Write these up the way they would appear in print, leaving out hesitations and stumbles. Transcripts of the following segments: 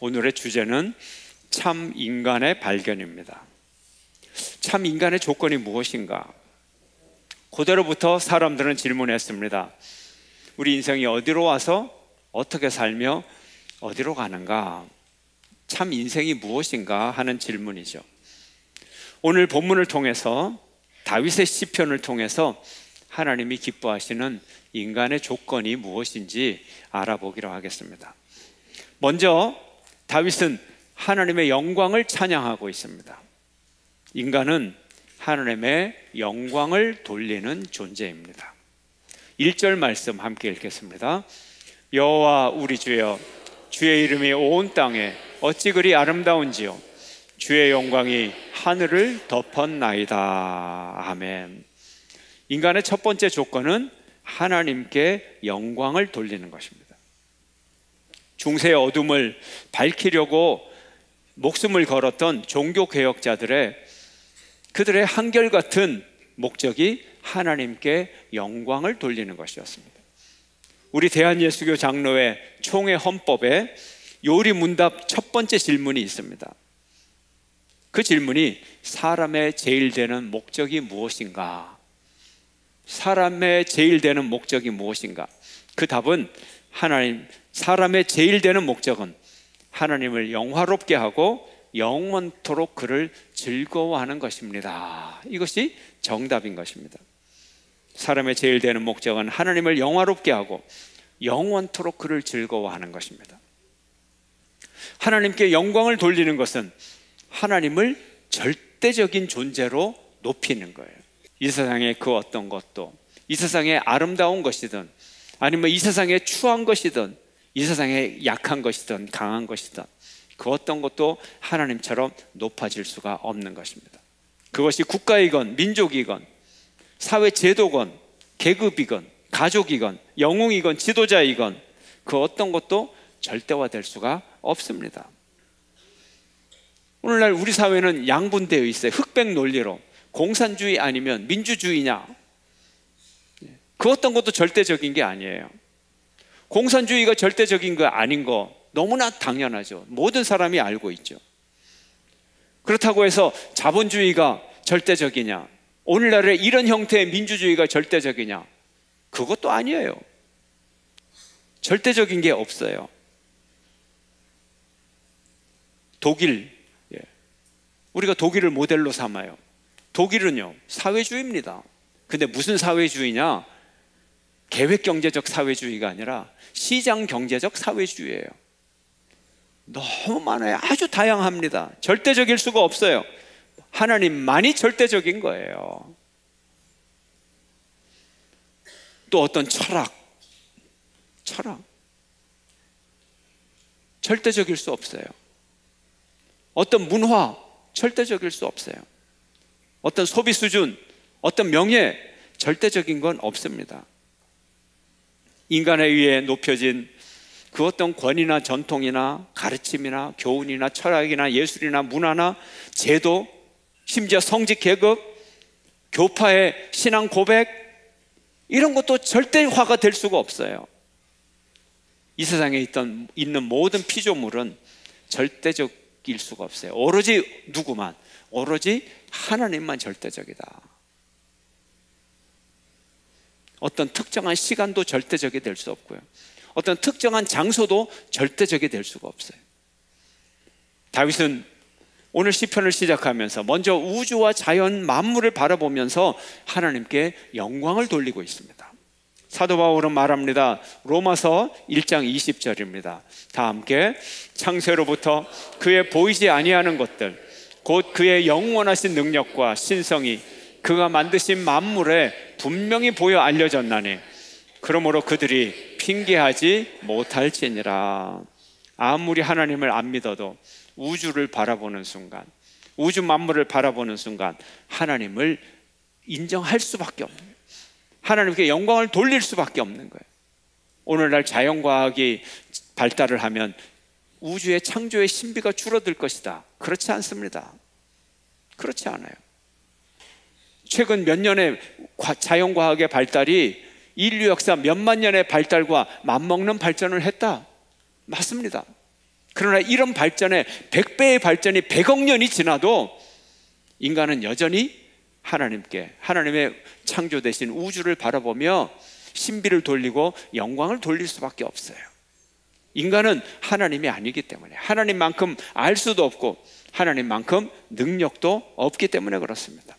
오늘의 주제는 참 인간의 발견입니다. 참 인간의 조건이 무엇인가? 고대로부터 사람들은 질문했습니다. 우리 인생이 어디로 와서 어떻게 살며 어디로 가는가? 참 인생이 무엇인가 하는 질문이죠. 오늘 본문을 통해서 다윗의 시편을 통해서 하나님이 기뻐하시는 인간의 조건이 무엇인지 알아보기로 하겠습니다. 먼저 다윗은 하나님의 영광을 찬양하고 있습니다. 인간은 하나님의 영광을 돌리는 존재입니다. 1절 말씀 함께 읽겠습니다. 여호와 우리 주여, 주의 이름이 온 땅에 어찌 그리 아름다운지요, 주의 영광이 하늘을 덮었나이다. 아멘. 인간의 첫 번째 조건은 하나님께 영광을 돌리는 것입니다. 중세의 어둠을 밝히려고 목숨을 걸었던 종교개혁자들의 그들의 한결같은 목적이 하나님께 영광을 돌리는 것이었습니다. 우리 대한예수교 장로회 총회 헌법에 요리문답 첫 번째 질문이 있습니다. 그 질문이 사람의 제일 되는 목적이 무엇인가? 사람의 제일 되는 목적이 무엇인가? 그 답은 사람의 제일 되는 목적은 하나님을 영화롭게 하고 영원토록 그를 즐거워하는 것입니다. 이것이 정답인 것입니다. 사람의 제일 되는 목적은 하나님을 영화롭게 하고 영원토록 그를 즐거워하는 것입니다. 하나님께 영광을 돌리는 것은 하나님을 절대적인 존재로 높이는 거예요. 이 세상의 그 어떤 것도, 이 세상의 아름다운 것이든 아니면 이 세상의 추한 것이든 이 세상의 약한 것이든 강한 것이든 그 어떤 것도 하나님처럼 높아질 수가 없는 것입니다. 그것이 국가이건 민족이건 사회 제도건 계급이건 가족이건 영웅이건 지도자이건 그 어떤 것도 절대화될 수가 없습니다. 오늘날 우리 사회는 양분되어 있어요. 흑백 논리로 공산주의 아니면 민주주의냐, 그 어떤 것도 절대적인 게 아니에요. 공산주의가 절대적인 거 아닌 거 너무나 당연하죠. 모든 사람이 알고 있죠. 그렇다고 해서 자본주의가 절대적이냐, 오늘날의 이런 형태의 민주주의가 절대적이냐, 그것도 아니에요. 절대적인 게 없어요. 독일, 우리가 독일을 모델로 삼아요. 독일은요 사회주의입니다. 근데 무슨 사회주의냐? 계획경제적 사회주의가 아니라 시장경제적 사회주의예요. 너무 많아요. 아주 다양합니다. 절대적일 수가 없어요. 하나님만이 절대적인 거예요. 또 어떤 철학 절대적일 수 없어요. 어떤 문화 절대적일 수 없어요. 어떤 소비 수준, 어떤 명예 절대적인 건 없습니다. 인간에 의해 높여진 그 어떤 권위나 전통이나 가르침이나 교훈이나 철학이나 예술이나 문화나 제도, 심지어 성직 계급, 교파의 신앙 고백, 이런 것도 절대화가 될 수가 없어요. 이 세상에 있는 모든 피조물은 절대적일 수가 없어요. 오로지 누구만? 오로지 하나님만 절대적이다. 어떤 특정한 시간도 절대적이 될 수 없고요, 어떤 특정한 장소도 절대적이 될 수가 없어요. 다윗은 오늘 시편을 시작하면서 먼저 우주와 자연 만물을 바라보면서 하나님께 영광을 돌리고 있습니다. 사도 바울은 말합니다. 로마서 1장 20절입니다. 다 함께. 창세로부터 그의 보이지 아니하는 것들, 곧 그의 영원하신 능력과 신성이 그가 만드신 만물에 분명히 보여 알려졌나니 그러므로 그들이 핑계하지 못할지니라. 아무리 하나님을 안 믿어도 우주를 바라보는 순간, 우주 만물을 바라보는 순간 하나님을 인정할 수밖에 없는 거예요. 하나님께 영광을 돌릴 수밖에 없는 거예요. 오늘날 자연과학이 발달을 하면 우주의 창조의 신비가 줄어들 것이다. 그렇지 않습니다. 그렇지 않아요. 최근 몇 년의 자연과학의 발달이 인류 역사 몇만 년의 발달과 맞먹는 발전을 했다. 맞습니다. 그러나 이런 발전에 100배의 발전이 100억 년이 지나도 인간은 여전히 하나님께, 하나님의 창조되신 우주를 바라보며 신비를 돌리고 영광을 돌릴 수밖에 없어요. 인간은 하나님이 아니기 때문에, 하나님만큼 알 수도 없고 하나님만큼 능력도 없기 때문에 그렇습니다.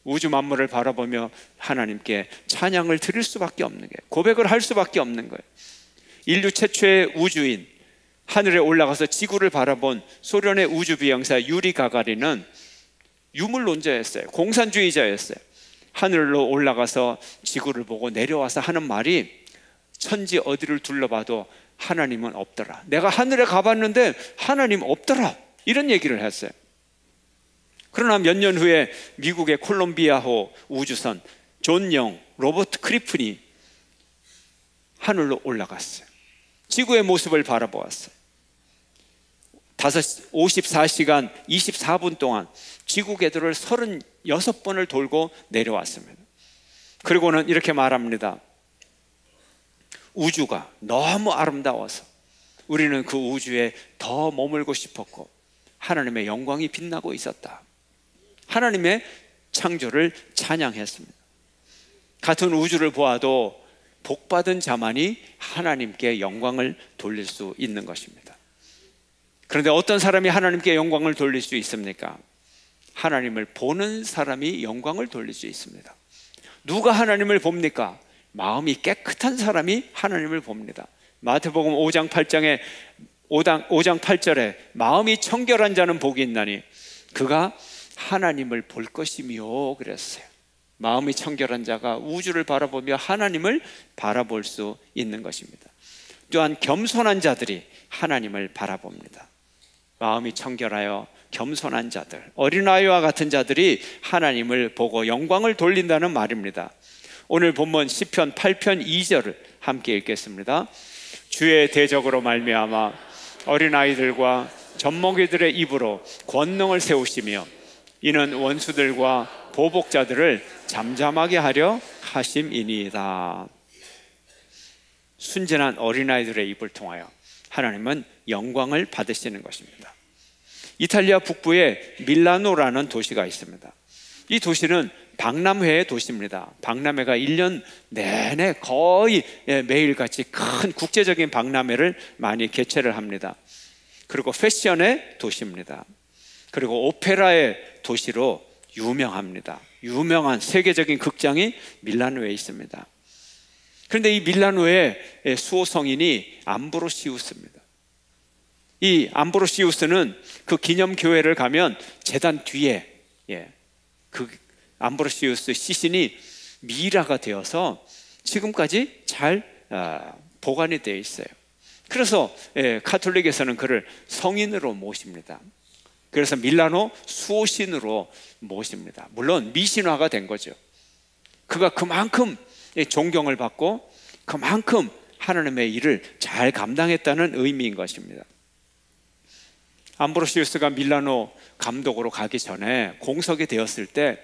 우주 만물을 바라보며 하나님께 찬양을 드릴 수밖에 없는 거예요. 고백을 할 수밖에 없는 거예요. 인류 최초의 우주인, 하늘에 올라가서 지구를 바라본 소련의 우주비행사 유리 가가린은 유물론자였어요. 공산주의자였어요. 하늘로 올라가서 지구를 보고 내려와서 하는 말이, 천지 어디를 둘러봐도 하나님은 없더라. 내가 하늘에 가봤는데 하나님 없더라. 이런 얘기를 했어요. 그러나 몇 년 후에 미국의 콜롬비아호 우주선 존 영, 로버트 크리픈이 하늘로 올라갔어요. 지구의 모습을 바라보았어요. 54시간 24분 동안 지구 궤도를 36번을 돌고 내려왔습니다. 그리고는 이렇게 말합니다. 우주가 너무 아름다워서 우리는 그 우주에 더 머물고 싶었고 하나님의 영광이 빛나고 있었다. 하나님의 창조를 찬양했습니다. 같은 우주를 보아도 복받은 자만이 하나님께 영광을 돌릴 수 있는 것입니다. 그런데 어떤 사람이 하나님께 영광을 돌릴 수 있습니까? 하나님을 보는 사람이 영광을 돌릴 수 있습니다. 누가 하나님을 봅니까? 마음이 깨끗한 사람이 하나님을 봅니다. 마태복음 5장 8절에 마음이 청결한 자는 복이 있나니 그가 하나님을 볼 것이며 그랬어요. 마음이 청결한 자가 우주를 바라보며 하나님을 바라볼 수 있는 것입니다. 또한 겸손한 자들이 하나님을 바라봅니다. 마음이 청결하여 겸손한 자들, 어린아이와 같은 자들이 하나님을 보고 영광을 돌린다는 말입니다. 오늘 본문 시편 8편 2절을 함께 읽겠습니다. 주의 대적으로 말미암아 어린아이들과 젖먹이들의 입으로 권능을 세우시며 이는 원수들과 보복자들을 잠잠하게 하려 하심이니이다. 순진한 어린아이들의 입을 통하여 하나님은 영광을 받으시는 것입니다. 이탈리아 북부에 밀라노라는 도시가 있습니다. 이 도시는 박람회의 도시입니다. 박람회가 1년 내내 거의 매일같이 큰 국제적인 박람회를 많이 개최를 합니다. 그리고 패션의 도시입니다. 그리고 오페라의 도시로 유명합니다. 유명한 세계적인 극장이 밀라노에 있습니다. 그런데 이 밀라노의 수호성인이 암브로시우스입니다. 이 암브로시우스는 그 기념교회를 가면 제단 뒤에 그 암브로시우스 시신이 미라가 되어서 지금까지 잘 보관이 되어 있어요. 그래서 가톨릭에서는 그를 성인으로 모십니다. 그래서 밀라노 수호신으로 모십니다. 물론 미신화가 된 거죠. 그가 그만큼 존경을 받고 그만큼 하나님의 일을 잘 감당했다는 의미인 것입니다. 암브로시우스가 밀라노 감독으로 가기 전에 공석이 되었을 때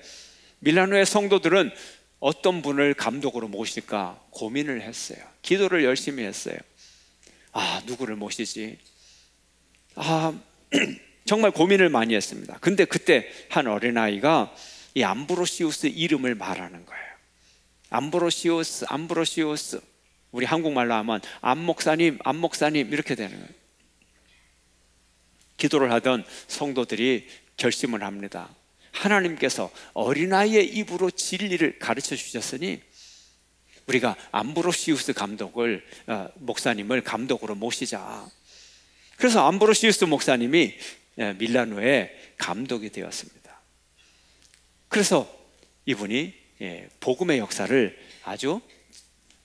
밀라노의 성도들은 어떤 분을 감독으로 모실까 고민을 했어요. 기도를 열심히 했어요. 누구를 모시지? 정말 고민을 많이 했습니다. 근데 그때 한 어린아이가 이 암브로시우스 이름을 말하는 거예요. 암브로시우스, 암브로시우스. 우리 한국말로 하면 암목사님, 암목사님 이렇게 되는 거예요. 기도를 하던 성도들이 결심을 합니다. 하나님께서 어린아이의 입으로 진리를 가르쳐 주셨으니 우리가 암브로시우스 목사님을 감독으로 모시자. 그래서 암브로시우스 목사님이 밀라노의 감독이 되었습니다. 그래서 이분이 복음의 역사를 아주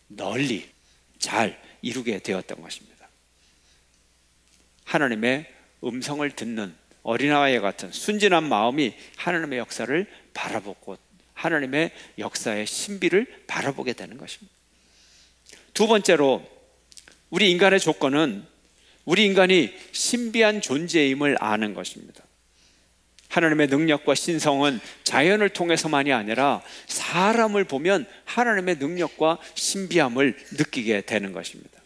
널리 잘 이루게 되었던 것입니다. 하나님의 음성을 듣는 어린아이 같은 순진한 마음이 하나님의 역사를 바라보고 하나님의 역사의 신비를 바라보게 되는 것입니다. 두 번째로 우리 인간의 조건은 우리 인간이 신비한 존재임을 아는 것입니다. 하나님의 능력과 신성은 자연을 통해서만이 아니라 사람을 보면 하나님의 능력과 신비함을 느끼게 되는 것입니다.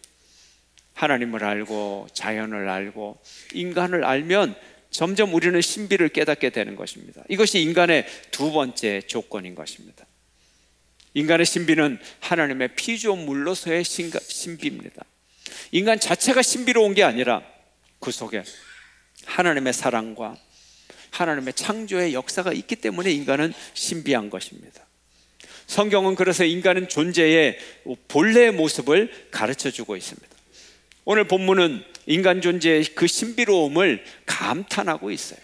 하나님을 알고 자연을 알고 인간을 알면 점점 우리는 신비를 깨닫게 되는 것입니다. 이것이 인간의 두 번째 조건인 것입니다. 인간의 신비는 하나님의 피조물로서의 신비입니다. 인간 자체가 신비로운 게 아니라 그 속에 하나님의 사랑과 하나님의 창조의 역사가 있기 때문에 인간은 신비한 것입니다. 성경은 그래서 인간은 존재의 본래의 모습을 가르쳐주고 있습니다. 오늘 본문은 인간 존재의 그 신비로움을 감탄하고 있어요.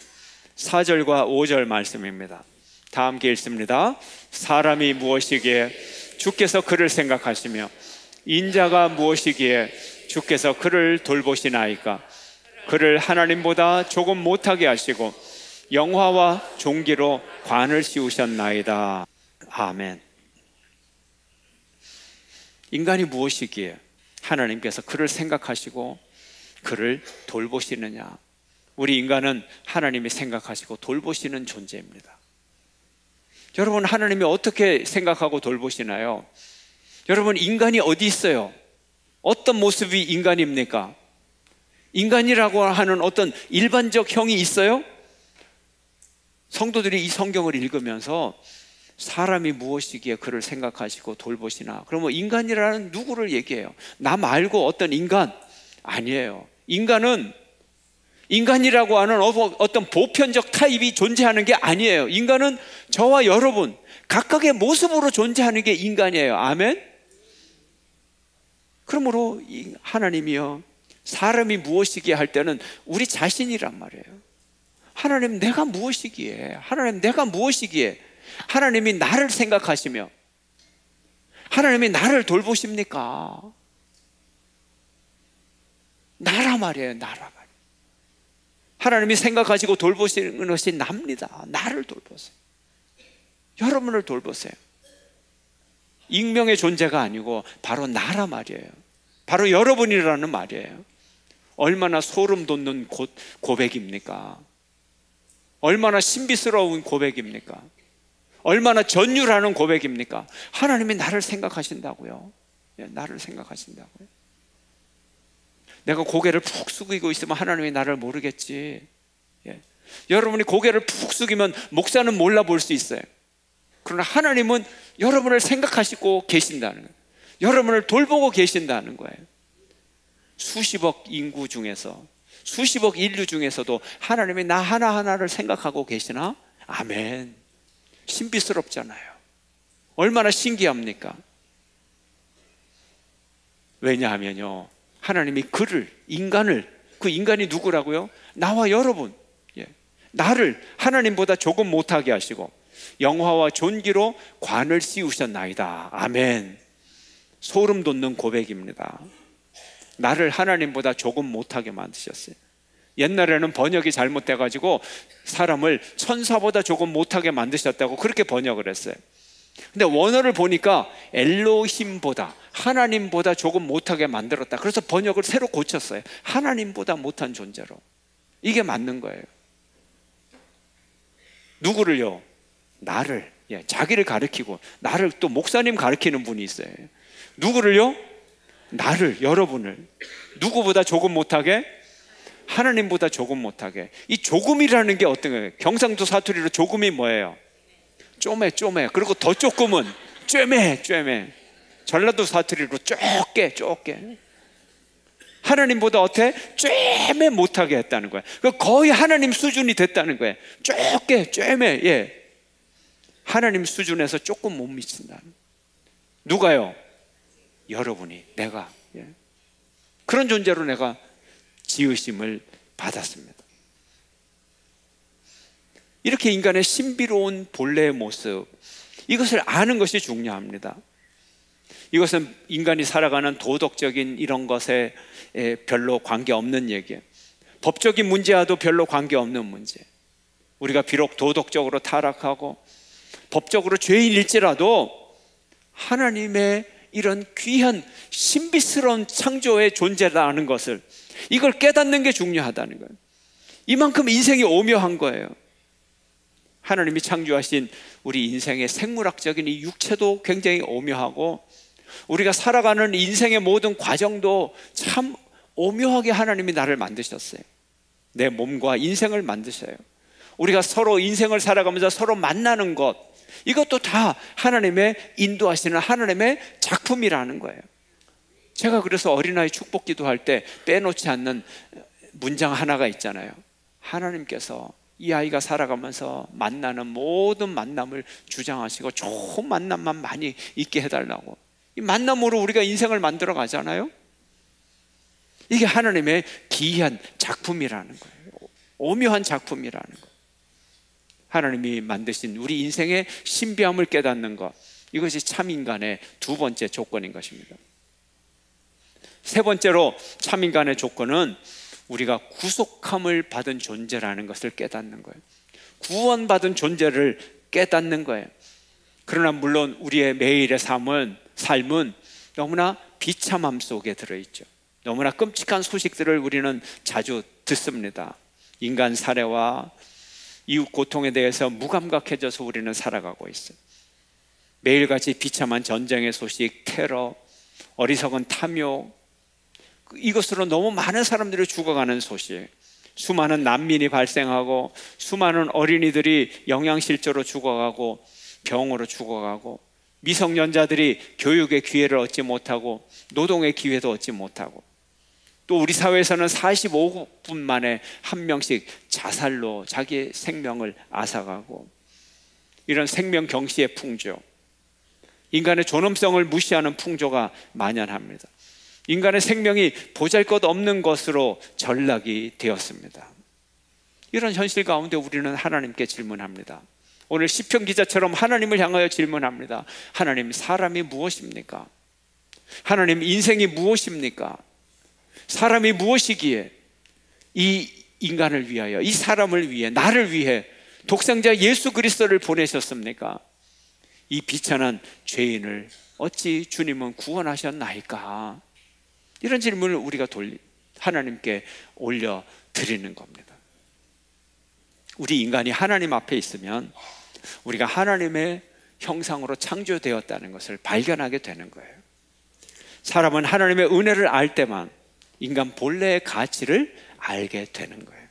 4절과 5절 말씀입니다. 다 함께 읽습니다. 사람이 무엇이기에 주께서 그를 생각하시며 인자가 무엇이기에 주께서 그를 돌보시나이까. 그를 하나님보다 조금 못하게 하시고 영화와 존귀로 관을 씌우셨나이다. 아멘. 인간이 무엇이기에 하나님께서 그를 생각하시고 그를 돌보시느냐. 우리 인간은 하나님이 생각하시고 돌보시는 존재입니다. 여러분, 하나님이 어떻게 생각하고 돌보시나요? 여러분, 인간이 어디 있어요? 어떤 모습이 인간입니까? 인간이라고 하는 어떤 일반적 형이 있어요? 성도들이 이 성경을 읽으면서 사람이 무엇이기에 그를 생각하시고 돌보시나? 그러면 인간이라는 누구를 얘기해요? 나 말고 어떤 인간? 아니에요. 인간은 인간이라고 하는 어떤 보편적 타입이 존재하는 게 아니에요. 인간은 저와 여러분 각각의 모습으로 존재하는 게 인간이에요. 아멘? 그러므로 하나님이요, 사람이 무엇이기에 할 때는 우리 자신이란 말이에요. 하나님, 내가 무엇이기에? 하나님, 내가 무엇이기에? 하나님이 나를 생각하시며 하나님이 나를 돌보십니까? 나라 말이에요. 나라 말이에요. 하나님이 생각하시고 돌보시는 것이 납니다. 나를 돌보세요. 여러분을 돌보세요. 익명의 존재가 아니고 바로 나라 말이에요. 바로 여러분이라는 말이에요. 얼마나 소름 돋는 고백입니까? 얼마나 신비스러운 고백입니까? 얼마나 전율하는 고백입니까? 하나님이 나를 생각하신다고요. 나를 생각하신다고요. 내가 고개를 푹 숙이고 있으면 하나님이 나를 모르겠지. 여러분이 고개를 푹 숙이면 목사는 몰라 볼 수 있어요. 그러나 하나님은 여러분을 생각하시고 계신다는 거예요. 여러분을 돌보고 계신다는 거예요. 수십억 인구 중에서, 수십억 인류 중에서도 하나님이 나 하나하나를 생각하고 계시나? 아멘. 신비스럽잖아요. 얼마나 신기합니까? 왜냐하면요, 하나님이 인간을, 그 인간이 누구라고요? 나와 여러분, 나를 하나님보다 조금 못하게 하시고 영화와 존귀로 관을 씌우셨나이다. 아멘. 소름 돋는 고백입니다. 나를 하나님보다 조금 못하게 만드셨어요. 옛날에는 번역이 잘못돼가지고 사람을 천사보다 조금 못하게 만드셨다고 그렇게 번역을 했어요. 근데 원어를 보니까 엘로힘보다, 하나님보다 조금 못하게 만들었다. 그래서 번역을 새로 고쳤어요. 하나님보다 못한 존재로. 이게 맞는 거예요. 누구를요? 나를, 자기를 가리키고 나를 또 목사님 가리키는 분이 있어요. 누구를요? 나를, 여러분을. 누구보다 조금 못하게? 하나님보다 조금 못하게. 이 조금이라는 게 어떤 거예요? 경상도 사투리로 조금이 뭐예요? 쪼매. 그리고 더 조금은 쬐매. 전라도 사투리로 좁게. 하나님보다 어때? 쬐매 못하게 했다는 거예요. 거의 하나님 수준이 됐다는 거예요. 쬐매. 하나님 수준에서 조금 못 미친다는. 누가요? 여러분이, 내가. 그런 존재로 내가 지으심을 받았습니다. 이렇게 인간의 신비로운 본래의 모습, 이것을 아는 것이 중요합니다. 이것은 인간이 살아가는 도덕적인 이런 것에 별로 관계없는 얘기예요. 법적인 문제와도 별로 관계없는 문제. 우리가 비록 도덕적으로 타락하고 법적으로 죄인일지라도 하나님의 이런 귀한 신비스러운 창조의 존재라는 것을, 이걸 깨닫는 게 중요하다는 거예요. 이만큼 인생이 오묘한 거예요. 하나님이 창조하신 우리 인생의 생물학적인 이 육체도 굉장히 오묘하고 우리가 살아가는 인생의 모든 과정도 참 오묘하게 하나님이 나를 만드셨어요. 내 몸과 인생을 만드셔요. 우리가 서로 인생을 살아가면서 서로 만나는 것, 이것도 다 하나님의 인도하시는 하나님의 작품이라는 거예요. 제가 그래서 어린아이 축복 기도할 때 빼놓지 않는 문장 하나가 있잖아요. 하나님께서 이 아이가 살아가면서 만나는 모든 만남을 주장하시고 좋은 만남만 많이 있게 해달라고. 이 만남으로 우리가 인생을 만들어 가잖아요. 이게 하나님의 기이한 작품이라는 거예요. 오묘한 작품이라는 거예요. 하나님이 만드신 우리 인생의 신비함을 깨닫는 것, 이것이 참 인간의 두 번째 조건인 것입니다. 세 번째로 참 인간의 조건은 우리가 구속함을 받은 존재라는 것을 깨닫는 거예요. 구원받은 존재를 깨닫는 거예요. 그러나 물론 우리의 매일의 삶은 너무나 비참함 속에 들어있죠. 너무나 끔찍한 소식들을 우리는 자주 듣습니다. 인간 살해와 이웃 고통에 대해서 무감각해져서 우리는 살아가고 있어요. 매일같이 비참한 전쟁의 소식, 테러, 어리석은 탐욕, 이것으로 너무 많은 사람들이 죽어가는 소식, 수많은 난민이 발생하고 수많은 어린이들이 영양실조로 죽어가고 병으로 죽어가고 미성년자들이 교육의 기회를 얻지 못하고 노동의 기회도 얻지 못하고, 또 우리 사회에서는 45분 만에 한 명씩 자살로 자기 생명을 앗아가고, 이런 생명 경시의 풍조, 인간의 존엄성을 무시하는 풍조가 만연합니다. 인간의 생명이 보잘것없는 것으로 전락이 되었습니다. 이런 현실 가운데 우리는 하나님께 질문합니다. 오늘 시편 기자처럼 하나님을 향하여 질문합니다. 하나님, 사람이 무엇입니까? 하나님, 인생이 무엇입니까? 사람이 무엇이기에 이 인간을 위하여, 이 사람을 위해, 나를 위해 독생자 예수 그리스도를 보내셨습니까? 이 비천한 죄인을 어찌 주님은 구원하셨나이까? 이런 질문을 우리가 하나님께 올려드리는 겁니다. 우리 인간이 하나님 앞에 있으면 우리가 하나님의 형상으로 창조되었다는 것을 발견하게 되는 거예요. 사람은 하나님의 은혜를 알 때만 인간 본래의 가치를 알게 되는 거예요.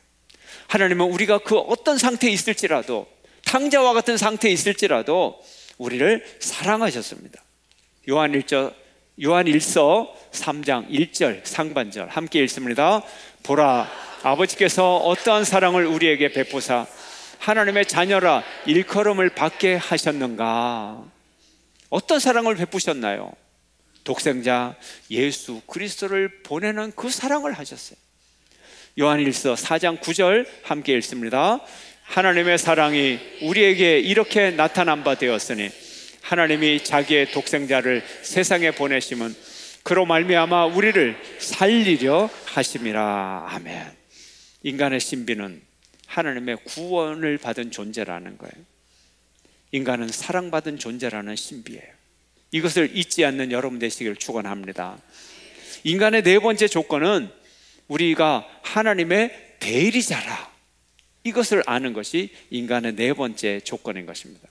하나님은 우리가 그 어떤 상태에 있을지라도, 탕자와 같은 상태에 있을지라도 우리를 사랑하셨습니다. 요한일서 3장 1절 상반절 함께 읽습니다. 보라, 아버지께서 어떠한 사랑을 우리에게 베푸사 하나님의 자녀라 일컬음을 받게 하셨는가. 어떤 사랑을 베푸셨나요? 독생자 예수 그리스도를 보내는 그 사랑을 하셨어요. 요한일서 4장 9절 함께 읽습니다. 하나님의 사랑이 우리에게 이렇게 나타난 바 되었으니 하나님이 자기의 독생자를 세상에 보내심은 그로 말미암아 우리를 살리려 하심이라. 아멘. 인간의 신비는 하나님의 구원을 받은 존재라는 거예요. 인간은 사랑받은 존재라는 신비예요. 이것을 잊지 않는 여러분 되시길 축원합니다. 인간의 네 번째 조건은 우리가 하나님의 대리자라, 이것을 아는 것이 인간의 네 번째 조건인 것입니다.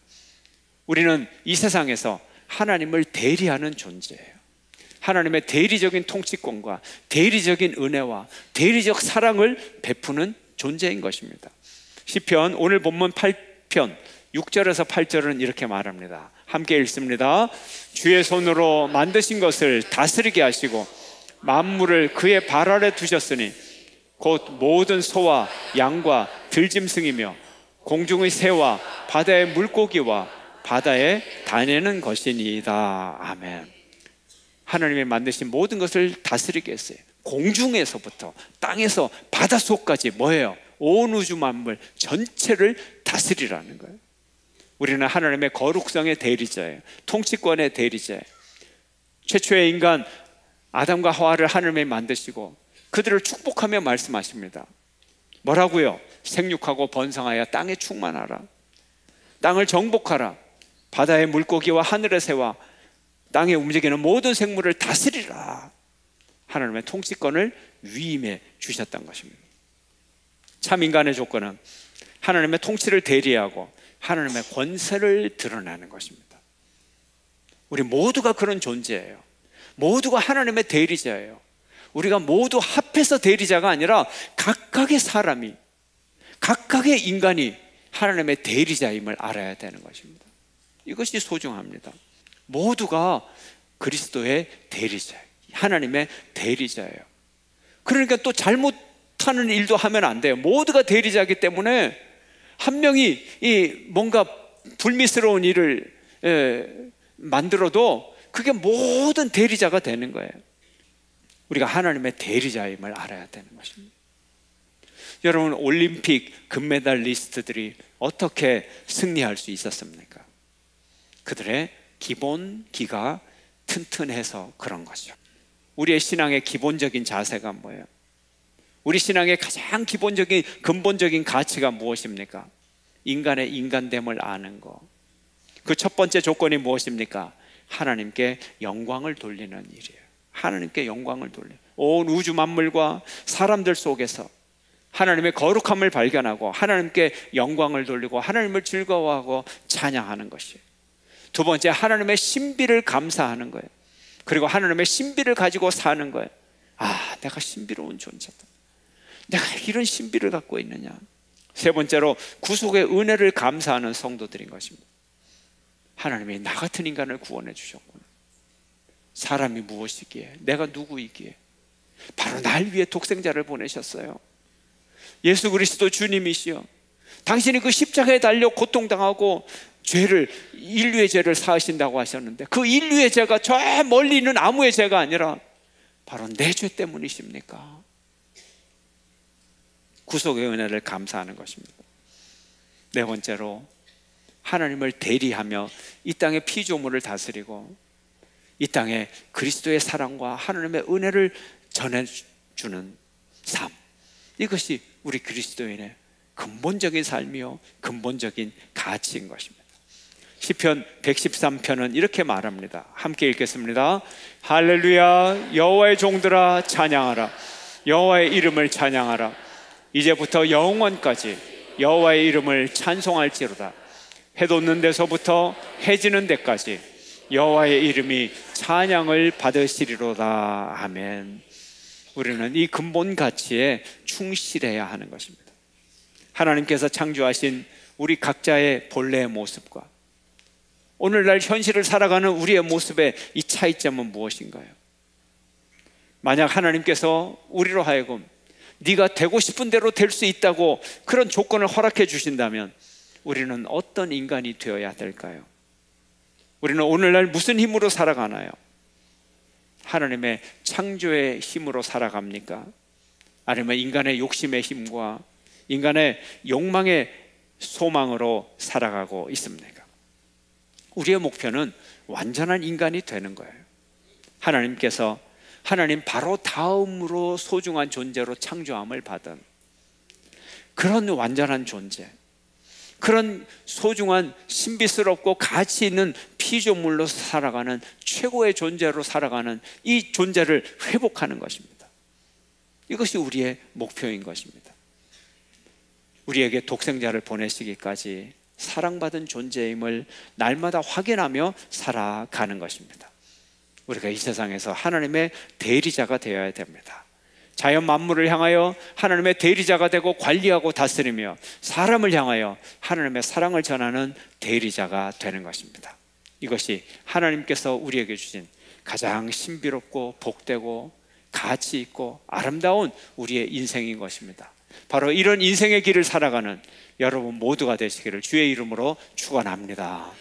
우리는 이 세상에서 하나님을 대리하는 존재예요. 하나님의 대리적인 통치권과 대리적인 은혜와 대리적 사랑을 베푸는 존재인 것입니다. 시편 오늘 본문 8편 6절에서 8절은 이렇게 말합니다. 함께 읽습니다. 주의 손으로 만드신 것을 다스리게 하시고 만물을 그의 발 아래 두셨으니 곧 모든 소와 양과 들짐승이며 공중의 새와 바다의 물고기와 바다에 다니는 것이니이다. 아멘. 하나님이 만드신 모든 것을 다스리게 했어요. 공중에서부터 땅에서 바닷속까지 뭐예요? 온 우주 만물 전체를 다스리라는 거예요. 우리는 하나님의 거룩성의 대리자예요. 통치권의 대리자예요. 최초의 인간 아담과 하와를 하나님이 만드시고 그들을 축복하며 말씀하십니다. 뭐라고요? 생육하고 번성하여 땅에 충만하라. 땅을 정복하라. 바다의 물고기와 하늘의 새와 땅에 움직이는 모든 생물을 다스리라. 하나님의 통치권을 위임해 주셨던 것입니다. 참 인간의 조건은 하나님의 통치를 대리하고 하나님의 권세를 드러내는 것입니다. 우리 모두가 그런 존재예요. 모두가 하나님의 대리자예요. 우리가 모두 합해 합해서 대리자가 아니라 각각의 사람이, 각각의 인간이 하나님의 대리자임을 알아야 되는 것입니다. 이것이 소중합니다. 모두가 그리스도의 대리자예요. 하나님의 대리자예요. 그러니까 또 잘못하는 일도 하면 안 돼요. 모두가 대리자이기 때문에 한 명이 뭔가 불미스러운 일을 만들어도 그게 모든 대리자가 되는 거예요. 우리가 하나님의 대리자임을 알아야 되는 것입니다. 여러분, 올림픽 금메달리스트들이 어떻게 승리할 수 있었습니까? 그들의 기본기가 튼튼해서 그런 거죠. 우리의 신앙의 기본적인 자세가 뭐예요? 우리 신앙의 가장 기본적인 근본적인 가치가 무엇입니까? 인간의 인간됨을 아는 거. 그 첫 번째 조건이 무엇입니까? 하나님께 영광을 돌리는 일이에요. 하나님께 영광을 돌리는, 온 우주 만물과 사람들 속에서 하나님의 거룩함을 발견하고 하나님께 영광을 돌리고 하나님을 즐거워하고 찬양하는 것이에요. 두 번째, 하나님의 신비를 감사하는 거예요. 그리고 하나님의 신비를 가지고 사는 거예요. 아, 내가 신비로운 존재다. 내가 이런 신비를 갖고 있느냐. 세 번째로, 구속의 은혜를 감사하는 성도들인 것입니다. 하나님이 나 같은 인간을 구원해 주셨구나. 사람이 무엇이기에, 내가 누구이기에 바로 날 위해 독생자를 보내셨어요. 예수 그리스도 주님이시여, 당신이 그 십자가에 달려 고통당하고 인류의 죄를 사하신다고 하셨는데, 그 인류의 죄가 저 멀리 있는 아무의 죄가 아니라 바로 내 죄 때문이십니까? 구속의 은혜를 감사하는 것입니다. 네 번째로, 하나님을 대리하며 이 땅의 피조물을 다스리고 이 땅에 그리스도의 사랑과 하나님의 은혜를 전해주는 삶, 이것이 우리 그리스도인의 근본적인 삶이요 근본적인 가치인 것입니다. 시편 113편은 이렇게 말합니다. 함께 읽겠습니다. 할렐루야, 여호와의 종들아 찬양하라. 여호와의 이름을 찬양하라. 이제부터 영원까지 여호와의 이름을 찬송할지로다. 해 돋는 데서부터 해 지는 데까지 여호와의 이름이 찬양을 받으시리로다. 아멘. 우리는 이 근본 가치에 충실해야 하는 것입니다. 하나님께서 창조하신 우리 각자의 본래의 모습과 오늘날 현실을 살아가는 우리의 모습의 이 차이점은 무엇인가요? 만약 하나님께서 우리로 하여금 네가 되고 싶은 대로 될 수 있다고 그런 조건을 허락해 주신다면 우리는 어떤 인간이 되어야 될까요? 우리는 오늘날 무슨 힘으로 살아가나요? 하나님의 창조의 힘으로 살아갑니까? 아니면 인간의 욕심의 힘과 인간의 욕망의 소망으로 살아가고 있습니까? 우리의 목표는 완전한 인간이 되는 거예요. 하나님께서 하나님 바로 다음으로 소중한 존재로 창조함을 받은 그런 완전한 존재, 그런 소중한 신비스럽고 가치 있는 피조물로 살아가는 최고의 존재로 살아가는 이 존재를 회복하는 것입니다. 이것이 우리의 목표인 것입니다. 우리에게 독생자를 보내시기까지 사랑받은 존재임을 날마다 확인하며 살아가는 것입니다. 우리가 이 세상에서 하나님의 대리자가 되어야 됩니다. 자연 만물을 향하여 하나님의 대리자가 되고 관리하고 다스리며 사람을 향하여 하나님의 사랑을 전하는 대리자가 되는 것입니다. 이것이 하나님께서 우리에게 주신 가장 신비롭고 복되고 가치 있고 아름다운 우리의 인생인 것입니다. 바로 이런 인생의 길을 살아가는 여러분 모두가 되시기를 주의 이름으로 축원합니다.